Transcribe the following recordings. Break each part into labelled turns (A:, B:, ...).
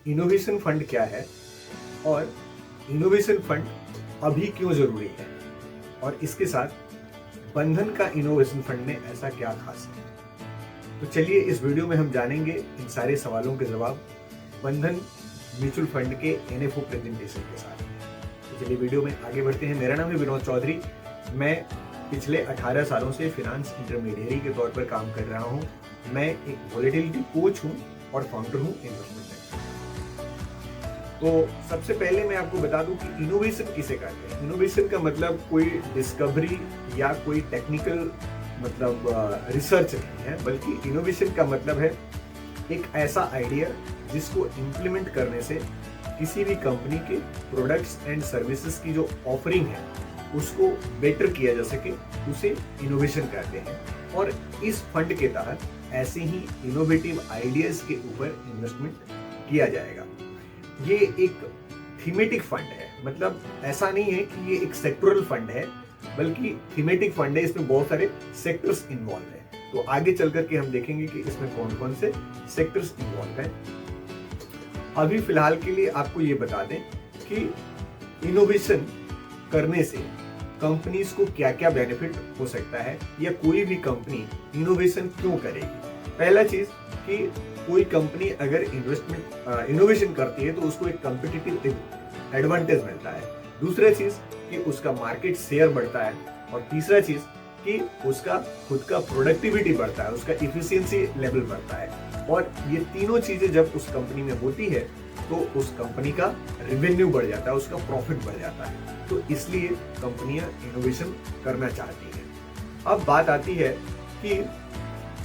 A: Innovation fund क्या है और इनोवेशन फंड अभी क्यों जरूरी है, और इसके साथ बंधन का इनोवेशन फंड में ऐसा क्या खास है। तो चलिए इस वीडियो में हम जानेंगे इन सारे सवालों के जवाब बंधन म्यूचुअल फंड के एनएफओ प्रेजेंटेशन के साथ। तो चलिए वीडियो में आगे बढ़ते हैं। मेरा नाम है विनोद चौधरी। मैं पिछले 18 सालों से फिनांस इंटरमीडिएरी के तौर पर काम कर रहा हूं। मैं एक वॉलेटिलिटी कोच हूं और फाउंडर हूं इन्वेस्टमेंट सेक्टर। तो सबसे पहले मैं आपको बता दूं कि इनोवेशन किसे कहते हैं। इनोवेशन का मतलब कोई डिस्कवरी या कोई टेक्निकल रिसर्च नहीं है, बल्कि इनोवेशन का मतलब है एक ऐसा आइडिया जिसको इम्प्लीमेंट करने से किसी भी कंपनी के प्रोडक्ट्स एंड सर्विसेज की जो ऑफरिंग है उसको बेटर किया जा सके, उसे इनोवेशन कहते हैं। और इस फंड के तहत ऐसे ही इनोवेटिव आइडियाज के ऊपर इन्वेस्टमेंट किया जाएगा। ये एक थीमेटिक फंड है, मतलब ऐसा नहीं है कि ये एक सेक्टरल फंड है, बल्कि थीमेटिक फंड है। इसमें बहुत सारे सेक्टर्स इन्वॉल्व है। तो आगे चल करके हम देखेंगे कि इसमें कौन कौन से सेक्टर्स इन्वॉल्व है। अभी फिलहाल के लिए आपको ये बता दें कि इनोवेशन करने से कंपनीज को क्या क्या बेनिफिट हो सकता है, या कोई भी कंपनी इनोवेशन क्यों करेगी। पहला चीज कि कोई कंपनी अगर इनोवेशन करती है तो उसको एक कॉम्पिटिटिव एडवांटेज मिलता है। दूसरा चीज कि उसका मार्केट शेयर बढ़ता है। और तीसरा चीज कि उसका खुद का प्रोडक्टिविटी बढ़ता है, उसका इफिशियंसी लेवल बढ़ता है। और ये तीनों चीजें जब उस कंपनी में होती है तो उस कंपनी का रेवेन्यू बढ़ जाता है, उसका प्रॉफिट बढ़ जाता है। तो इसलिए कंपनियां इनोवेशन करना चाहती हैं। अब बात आती है कि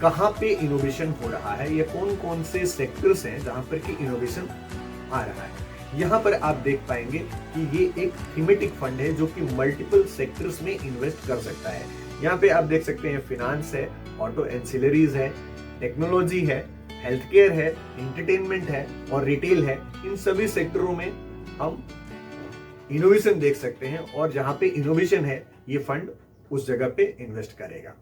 A: कहां पे इनोवेशन हो रहा है, या कौन कौन से सेक्टर्स हैं जहां पर कि इनोवेशन आ रहा है। यहाँ पर आप देख पाएंगे कि ये एक थीमेटिक फंड है जो कि मल्टीपल सेक्टर्स में इन्वेस्ट कर सकता है। यहाँ पे आप देख सकते हैं फिनांस है, ऑटो एंसिलरीज है, टेक्नोलॉजी है, हेल्थ केयर है, एंटरटेनमेंट है और रिटेल है। इन सभी सेक्टरों में हम इनोवेशन देख सकते हैं, और जहां पे इनोवेशन है ये फंड उस जगह पे इन्वेस्ट करेगा।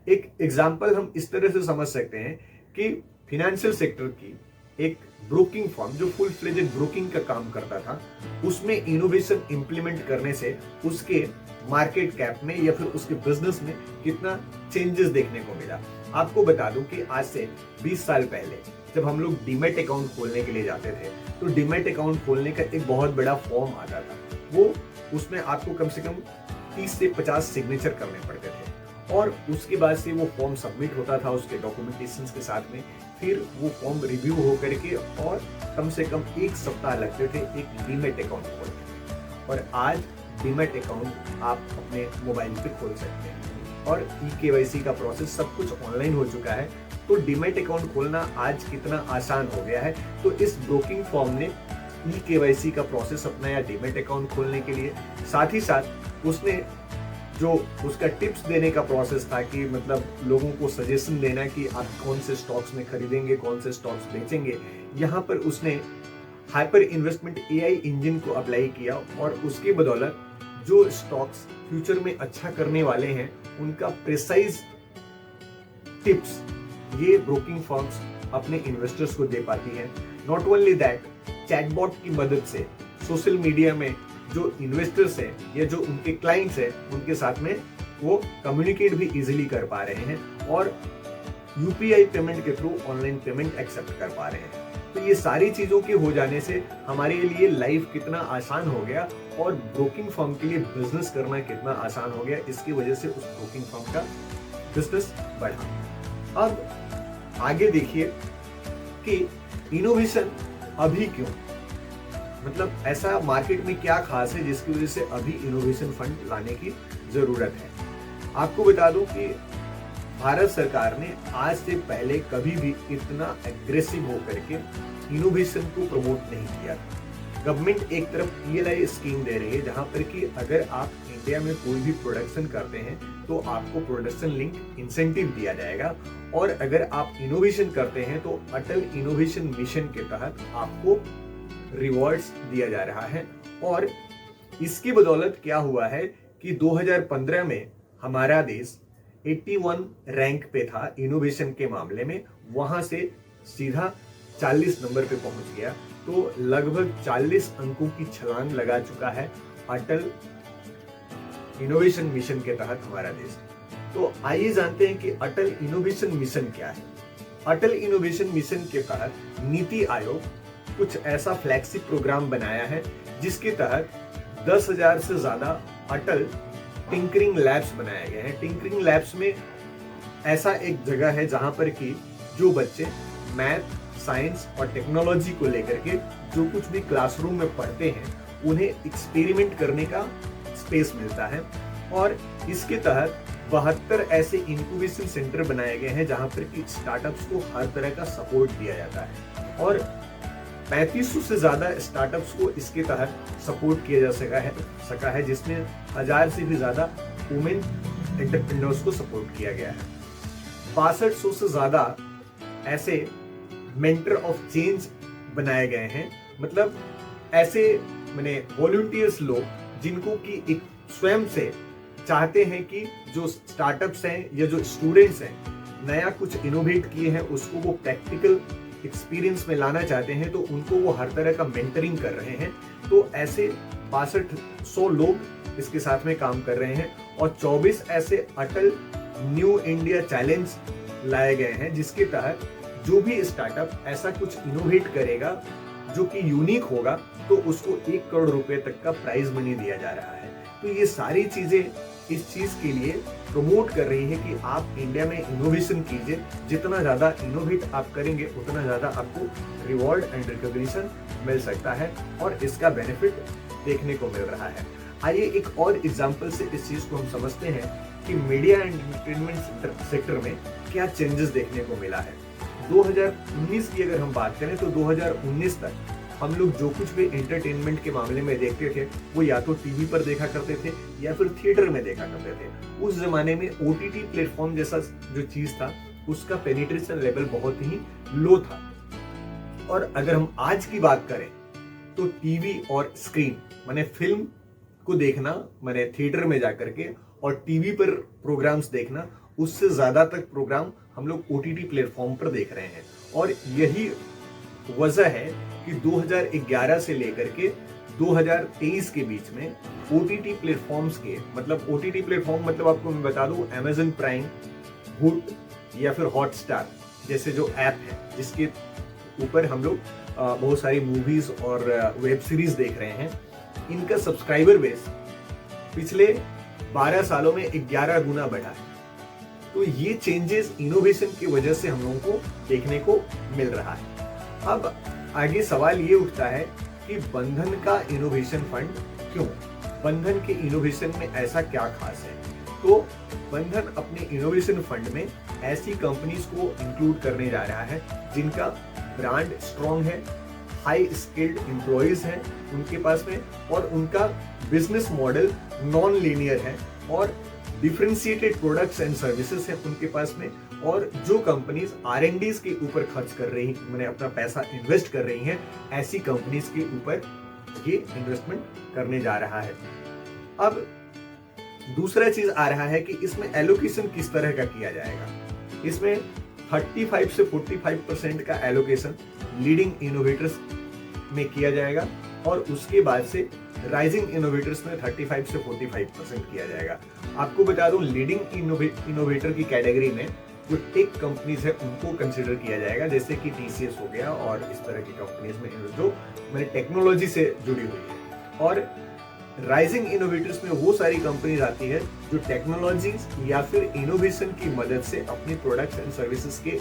A: एक एग्जांपल हम इस तरह से समझ सकते हैं कि फिनेंशियल सेक्टर की एक ब्रोकिंग फर्म जो फुल फ्लेजेड ब्रोकिंग का काम करता था, उसमें इनोवेशन इंप्लीमेंट करने से उसके मार्केट कैप में या फिर उसके बिजनेस में कितना चेंजेस देखने को मिला। आपको बता दूं कि आज से 20 साल पहले जब हम लोग डीमैट अकाउंट खोलने के लिए जाते थे तो डीमैट अकाउंट खोलने का एक बहुत बड़ा फॉर्म आता था। वो उसमें आपको कम से कम 30 से 50 सिग्नेचर करने पड़ते थे, और उसके बाद से वो फॉर्म सबमिट होता था उसके डॉक्यूमेंटेशन के साथ में। फिर वो फॉर्म रिव्यू हो करके और कम से कम 1 सप्ताह लगते थे एक डीमैट अकाउंट खोलने में। और आज डीमैट अकाउंट आप अपने मोबाइल पे खोल सकते हैं, और ई-केवाईसी का प्रोसेस सब कुछ ऑनलाइन हो चुका है। तो डीमैट अकाउंट खोलना आज कितना आसान हो गया है। तो इस ब्रोकिंग फॉर्म ने ई-केवाईसी का प्रोसेस अपनाया डीमैट अकाउंट खोलने के लिए। साथ ही साथ उसने जो उसका टिप्स देने का प्रोसेस था कि मतलब लोगों को सजेशन देना कि आप कौन से स्टॉक्स में खरीदेंगे, कौन से स्टॉक्स बेचेंगे, यहाँ पर उसने हाइपर इन्वेस्टमेंट एआई इंजन को अप्लाई किया। और उसकी बदौलत जो स्टॉक्स फ्यूचर में अच्छा करने वाले हैं उनका प्रिसाइज टिप्स ये ब्रोकिंग फर्म्स अपने इन्वेस्टर्स को दे पाती हैं। नॉट ओनली दैट, चैटबॉट की मदद से सोशल मीडिया में जो इन्वेस्टर्स हैं या जो उनके क्लाइंट्स हैं उनके साथ में वो कम्युनिकेट भी इजीली कर पा रहे हैं, और यूपीआई पेमेंट के थ्रू ऑनलाइन पेमेंट एक्सेप्ट कर पा रहे हैं। तो ये सारी चीजों के हो जाने से हमारे लिए लाइफ कितना आसान हो गया, और ब्रोकिंग फर्म के लिए बिजनेस करना कितना आसान हो गया। इसकी वजह से उस ब्रोकिंग फर्म का बिजनेस बढ़ा। अब आगे देखिए कि इनोवेशन अभी क्यों, मतलब ऐसा मार्केट में क्या खास है जिसकी वजह से अभी इनोवेशन फंड लाने की जरूरत है। आपको बता दूं कि भारत सरकार ने आज से पहले कभी भी इतना एग्रेसिव होकर के इनोवेशन को प्रमोट नहीं किया था। गवर्नमेंट एक तरफ पीएलआई स्कीम दे रही है जहां पर कि अगर आप इंडिया में कोई भी प्रोडक्शन करते हैं तो आपको प्रोडक्शन लिंक इंसेंटिव दिया जाएगा, और अगर आप इनोवेशन करते हैं तो अटल इनोवेशन मिशन के तहत आपको रिवॉर्ड्स दिया जा रहा है। और इसकी बदौलत क्या हुआ है कि 2015 में हमारा देश 81 रैंक पे था इनोवेशन के मामले में, वहां से सीधा 40 नंबर पे पहुंच गया। तो लगभग 40 अंकों की छलांग लगा चुका है अटल इनोवेशन मिशन के तहत हमारा देश। तो आइए जानते हैं कि अटल इनोवेशन मिशन क्या है। अटल इनोवेशन मिशन के तहत नीति आयोग कुछ ऐसा फ्लैगशिप प्रोग्राम बनाया है जिसके तहत 10,000 से ज्यादा अटल टिंकरिंग लैब्स बनाए गए हैं। टिंकरिंग लैब्स में ऐसा एक जगह है जहां पर कि जो बच्चे मैथ, साइंस और टेक्नोलॉजी को लेकर के जो कुछ भी क्लासरूम में पढ़ते हैं उन्हें एक्सपेरिमेंट करने का स्पेस मिलता है। और इसके तहत 72 ऐसे इंक्यूबेशन सेंटर बनाए गए हैं जहां पर कि स्टार्टअप्स को हर तरह का सपोर्ट दिया जाता है। और 3500 से ज्यादा स्टार्टअप्स को इसके तहत सपोर्ट किया जा सका है जिसमें 1000 से भी ज्यादा वुमेन एंटरप्रेन्योर्स को सपोर्ट किया गया है। 6200 से ज्यादा ऐसे मेंटर ऑफ चेंज बनाए गए हैं, मतलब ऐसे मैंने वॉलंटियर्स लोग जिनको कि एक स्वयं से चाहते हैं कि जो स्टार्टअप्स हैं या जो स्टूडेंट्स हैं नया कुछ इनोवेट किए हैं उसको वो प्रैक्टिकल एक्सपीरियंस में लाना चाहते हैं, तो उनको वो हर तरह का मेंटरिंग कर रहे हैं। तो ऐसे 6200 लोग इसके साथ में काम कर रहे हैं और 24 ऐसे अटल न्यू इंडिया चैलेंज लाए गए हैं जिसके तहत जो भी स्टार्टअप ऐसा कुछ इनोवेट करेगा जो कि यूनिक होगा तो उसको 1 करोड़ रुपए तक का प्राइज मनी दिया जा रहा है। तो ये सारी चीजें इस चीज के लिए प्रमोट कर रही है कि आप इंडिया में इनोवेशन कीजिए, जितना ज्यादा इनोवेट आप करेंगे उतना ज्यादा आपको रिवॉर्ड एंड रिकॉग्निशन मिल सकता है और इसका बेनिफिट देखने को मिल रहा है। आइए एक और एग्जांपल से इस चीज को हम समझते हैं कि मीडिया एंड एंटरटेनमेंट सेक्टर में क्या चेंजेस देखने को मिला है। 2019 की अगर हम बात करें तो 2019 तक हम लोग जो कुछ भी एंटरटेनमेंट के मामले में देखते थे वो या तो टीवी पर देखा करते थे या फिर थिएटर में देखा करते थे। उस जमाने में ओटीटी प्लेटफॉर्म जैसा जो चीज था उसका पेनिट्रेशन लेवल बहुत ही लो था। और अगर हम आज की बात करें तो टीवी और स्क्रीन माने फिल्म को देखना माने थिएटर में जाकर के और टीवी पर प्रोग्राम्स देखना, उससे ज्यादा तक प्रोग्राम हम लोग ओटीटी प्लेटफॉर्म पर देख रहे हैं। और यही वजह है कि 2011 से लेकर के 2023 के बीच में ओटीटी प्लेटफॉर्म्स के ओटीटी प्लेटफॉर्म मतलब आपको मैं बता दूं अमेज़न प्राइम, हुट या फिर हॉटस्टार जैसे जो ऐप है जिसके ऊपर हम लोग बहुत सारी मूवीज और वेब सीरीज देख रहे हैं, इनका सब्सक्राइबर बेस पिछले 12 सालों में 11 गुना बढ़ा है। तो ये चेंजेस इनोवेशन की वजह से हम लोगों को देखने को मिल रहा है। अब आगे सवाल ये उठता है कि बंधन का इनोवेशन फंड क्यों? बंधन के इनोवेशन में ऐसा क्या खास है? तो बंधन अपने इनोवेशन फंड में ऐसी कंपनीज को इंक्लूड करने जा रहा है जिनका ब्रांड स्ट्रॉन्ग है, हाई स्किल्ड एम्प्लॉइज हैं उनके पास में और उनका बिजनेस मॉडल नॉन लीनियर है और डिफरेंशिएटेड प्रोडक्ट्स एंड सर्विसेज है उनके पास में। और जो कंपनीज R&D के ऊपर खर्च कर रही मैंने अपना पैसा इन्वेस्ट कर रही हैं, ऐसी कंपनीज के ऊपर ये इन्वेस्टमेंट करने जा रहा है। अब दूसरा चीज आ रहा है कि इसमें एलोकेशन किस तरह का किया जाएगा। इसमें 35 से 45% का एलोकेशन लीडिंग इनोवेटर्स में किया जाएगा और उसके बाद से राइजिंग इनोवेटर्स में 35 से 45% किया जाएगा। आपको बता दूं लीडिंग इनोवेटर की कैटेगरी में जो टेक कंपनीज है उनको कंसिडर किया जाएगा, जैसे कि TCS हो गया और इस तरह की कंपनीज में जो मैंने टेक्नोलॉजी से जुड़ी हुई है। और राइजिंग इनोवेटर्स में वो सारी कंपनीज आती है जो टेक्नोलॉजीज या फिर इनोवेशन की मदद से अपनी प्रोडक्ट्स एंड सर्विसेज के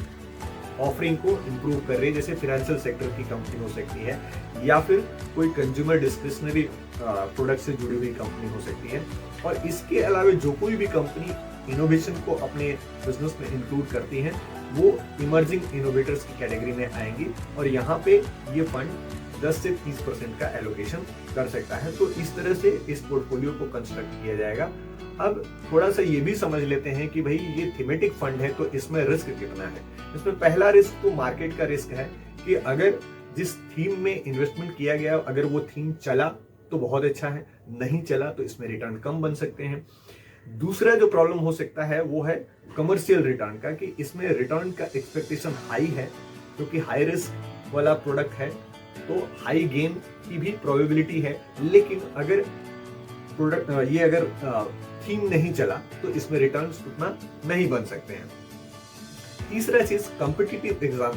A: ऑफरिंग को इंप्रूव कर रही है, जैसे फाइनेंशियल सेक्टर की कंपनी हो सकती है या फिर कोई कंज्यूमर डिस्क्रिशनरी प्रोडक्ट से जुड़ी हुई कंपनी हो सकती है। और इसके अलावा जो कोई भी कंपनी इनोवेशन को अपने बिजनेस में इंक्लूड करती हैं वो इमर्जिंग इनोवेटर्स की कैटेगरी में आएंगी और यहाँ पे ये फंड 10 से 30% का एलोकेशन कर सकता है। तो इस तरह से इस पोर्टफोलियो को कंस्ट्रक्ट किया जाएगा। अब थोड़ा सा ये भी समझ लेते हैं कि भाई ये थीमेटिक फंड है तो इसमें रिस्क कितना है। इसमें पहला रिस्क तो मार्केट का रिस्क है कि अगर जिस थीम में इन्वेस्टमेंट किया गया अगर वो थीम चला तो बहुत अच्छा है, नहीं चला तो इसमें रिटर्न कम बन सकते हैं। दूसरा जो प्रॉब्लम हो सकता है वो है कमर्शियल रिटर्न का, कि इसमें रिटर्न का एक्सपेक्टेशन हाई है क्योंकि हाई रिस्क वाला प्रोडक्ट है तो हाई गेन की भी प्रोबेबिलिटी है, लेकिन अगर अगर थीम नहीं चला तो इसमें रिटर्न्स उतना नहीं बन सकते हैं। तीसरा चीज कॉम्पिटिटिव एग्जाम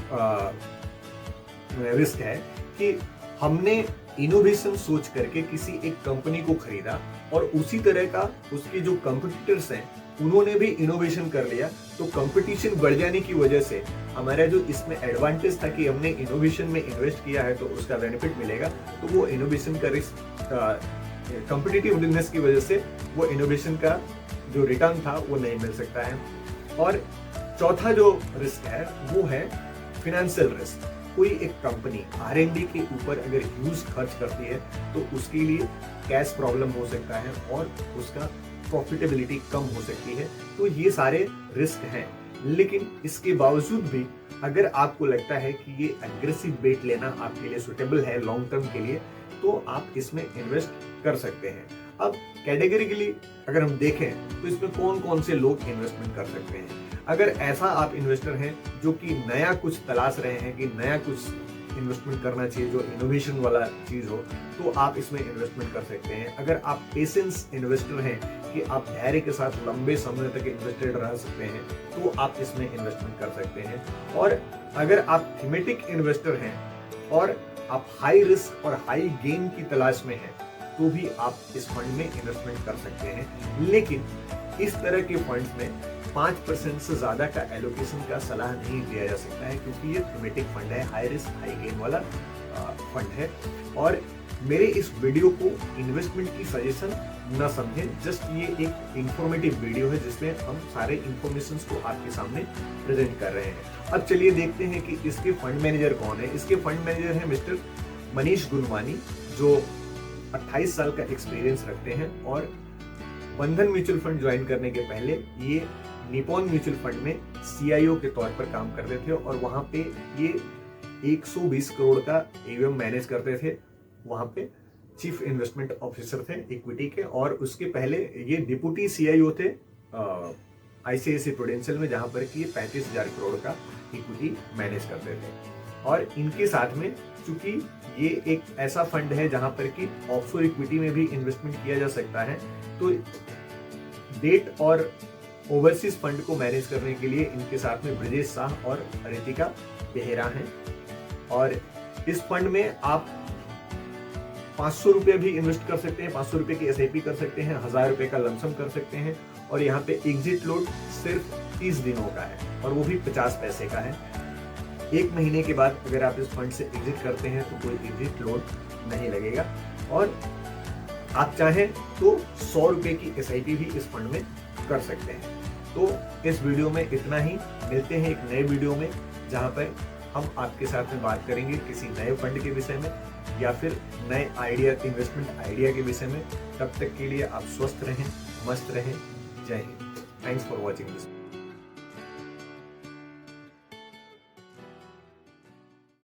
A: रिस्क है कि हमने इनोवेशन सोच करके किसी एक कंपनी को खरीदा और उसी तरह का उसके जो कंपटीटर्स हैं उन्होंने भी इनोवेशन कर लिया, तो कंपटीशन बढ़ जाने की वजह से हमारा जो इसमें एडवांटेज था कि हमने इनोवेशन में इन्वेस्ट किया है तो उसका बेनिफिट मिलेगा, तो वो इनोवेशन का रिस्क कॉम्पिटिटिवनेस की वजह से वो इनोवेशन का जो रिटर्न था वो नहीं मिल सकता है। और चौथा जो रिस्क है वो है फिनेंशियल रिस्क। कोई एक कंपनी R&D के ऊपर अगर ह्यूज खर्च करती है तो उसके लिए कैश प्रॉब्लम हो सकता है और उसका प्रॉफिटेबिलिटी कम हो सकती है। तो ये सारे रिस्क हैं, लेकिन इसके बावजूद भी अगर आपको लगता है कि ये एग्रेसिव बेट लेना आपके लिए सुटेबल है लॉन्ग टर्म के लिए, तो आप इसमें इन्वेस्ट कर सकते हैं। अब कैटेगरिकली अगर हम देखें तो इसमें कौन कौन से लोग इन्वेस्टमेंट कर सकते हैं। अगर ऐसा आप इन्वेस्टर हैं जो कि नया कुछ तलाश रहे हैं कि नया कुछ इन्वेस्टमेंट करना चाहिए जो इनोवेशन वाला चीज हो, तो आप इसमें इन्वेस्टमेंट कर सकते हैं। अगर आप पेशेंस इन्वेस्टर हैं कि आप धैर्य के साथ लंबे समय तक इन्वेस्टेड रह सकते हैं, तो आप इसमें इन्वेस्टमेंट कर सकते हैं। और अगर आप थीमेटिक इन्वेस्टर हैं और आप हाई रिस्क और हाई गेन की तलाश में हैं, तो भी आप इस फंड में इन्वेस्टमेंट कर सकते हैं। लेकिन इस तरह के फंड्स में 5% से ज्यादा का एलोकेशन का सलाह नहीं दिया जा सकता है, क्योंकि ये थीमेटिक फंड है, हाई रिस्क हाई गेन वाला फंड है। और मेरे इस वीडियो को इन्वेस्टमेंट की सजेशन न समझें, जस्ट ये एक इंफॉर्मेटिव वीडियो है जिसमें हम सारे इंफॉर्मेशन को आपके सामने प्रेजेंट कर रहे हैं। अब चलिए देखते हैं कि इसके फंड मैनेजर कौन है। इसके फंड मैनेजर है मिस्टर मनीष गुनवानी, जो 28 साल का एक्सपीरियंस रखते हैं और बंधन म्यूचुअल फंड ज्वाइन करने के पहले ये निपॉन म्यूचुअल फंड में CIO के तौर पर काम करते थे और वहां पे ये 120 करोड़ का AUM मैनेज करते थे। वहां पे चीफ इन्वेस्टमेंट ऑफिसर थे इक्विटी के, और उसके पहले ये डिप्टी CIO थे ICICI प्रूडेंशियल में, जहां पर कि 35,000 करोड़ का इक्विटी मैनेज करते थे। और इनके साथ में चूंकि ये एक ऐसा फंड है जहां पर कि ऑफशोर इक्विटी में भी इन्वेस्टमेंट किया जा सकता है, तो डेट और ओवरसीज फंड को मैनेज करने के लिए इनके साथ में ब्रजेश शाह और रितिका बेहरा हैं। और इस फंड में आप 500 रुपए भी इन्वेस्ट कर सकते हैं, 500 रुपए की SIP कर सकते हैं, 1000 रुपए का लमसम कर सकते हैं। और यहाँ पे एग्जिट लोड सिर्फ 30 दिनों का है और वो भी 50 पैसे का है। 1 महीने के बाद अगर आप इस फंड से एग्जिट करते हैं तो कोई एग्जिट लोड नहीं लगेगा। और आप चाहें तो 100 रुपए की SIP भी इस फंड में कर सकते हैं। तो इस वीडियो में इतना ही। मिलते हैं एक नए वीडियो में जहां पर हम आपके साथ में बात करेंगे किसी नए फंड के विषय में या फिर नए आइडिया, इन्वेस्टमेंट आइडिया के विषय में। तब तक के लिए आप स्वस्थ रहें, मस्त रहें। जय Hind. Thanks for watching this.